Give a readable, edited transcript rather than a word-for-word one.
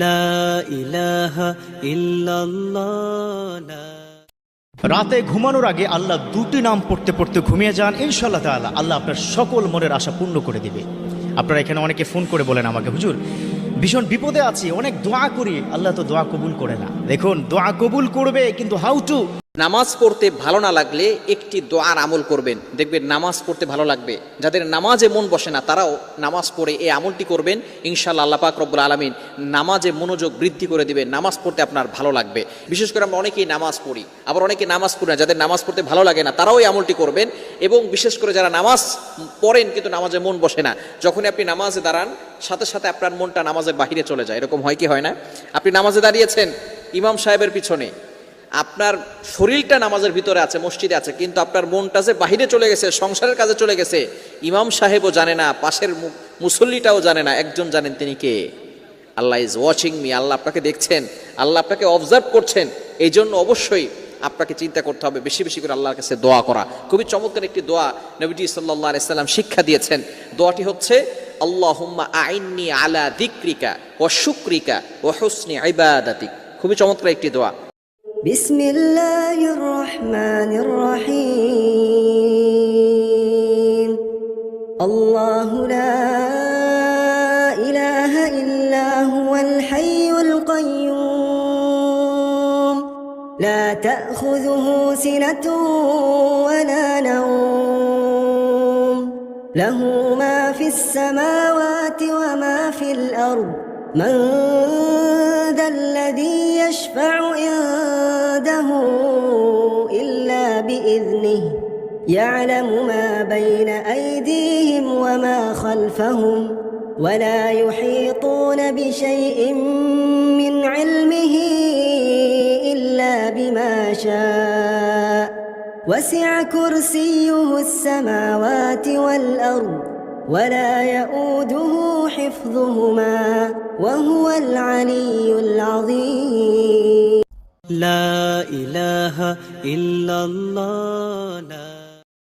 লা ইলাহা ইল্লাল্লাহ লা। রাতে ঘুমানোর আগে আল্লাহ দুটি নাম পড়তে পড়তে ঘুমিয়ে যান, ইনশাআল্লাহ তাআলা আল্লাহ আপনার সকল মনের আশা পূর্ণ করে দিবে। আপনারা এখানে অনেকে ফোন করে বলেন আমাকে, হুজুর ভীষণ বিপদে আছি, অনেক দোয়া করি, আল্লাহ তো দোয়া কবুল করে না। দেখুন, দোয়া কবুল করবে, কিন্তু হাউ টু। নামাজ পড়তে ভালো না লাগলে একটি দোয়ার আমল করবেন, দেখবেন নামাজ পড়তে ভালো লাগবে। যাদের নামাজে মন বসে না তারাও নামাজ পড়ে এই আমলটি করবেন, ইনশাআল্লাহ আল্লাহ পাক রব্বুল আলামিন নামাজে মনোযোগ বৃদ্ধি করে দিবেন। নামাজ পড়তে আপনার ভালো লাগবে। বিশেষ করে আমরা অনেকেই নামাজ পড়ি, আবার অনেকে নামাজ পড়ি না। যাদের নামাজ পড়তে ভালো লাগে না তারাও এই আমলটি করবেন। এবং বিশেষ করে যারা নামাজ পড়েন কিন্তু নামাজে মন বসে না, যখনই আপনি নামাজে দাঁড়ান সাথে সাথে আপনার মনটা নামাজের বাহিরে চলে যায়। এরকম হয় কি হয় না? আপনি নামাজে দাঁড়িয়েছেন ইমাম সাহেবের পিছনে, আপনার শরীরটা নামাজের ভিতরে আছে, মসজিদে আছে, কিন্তু আপনার মনটা যে বাহিরে চলে গেছে, সংসারের কাজে চলে গেছে। ইমাম সাহেবও জানে না, পাশের মুসল্লিটাও জানে না, একজন জানেন, তিনি কে? আল্লাহ ইজ ওয়াচিং মি। আল্লাহ আপনাকে দেখছেন, আল্লাহ আপনাকে অবজার্ভ করছেন। এই জন্য অবশ্যই আপনাকে চিন্তা করতে হবে, বেশি বেশি করে আল্লাহর কাছে দোয়া করা। খুবই চমৎকার একটি দোয়া নবীজি সাল্লাল্লাহু আলাইহি সাল্লাম শিক্ষা দিয়েছেন। দোয়াটি হচ্ছে আল্লাহুম্মা আইন্নি আলা যিকরিকা ওয়া শুকরিকা ওয়া হুসনি ইবাদাতিক। খুবই চমৎকার একটি দোয়া। بسم الله الرحمن الرحيم الله لا إله إلا هو الحي القيوم لا تأخذه سنة ولا نوم له ما في السماوات وما في الأرض من ذا الذي يشفع عنده إلا بإذنه يعلم ما بين أيديهم وما خلفهم ولا يحيطون بشيء من علمه إلا بما شاء وسع كرسيه السماوات والأرض ولا يؤوده حفظهما وهو العلي العظيم لا إله إلا الله لا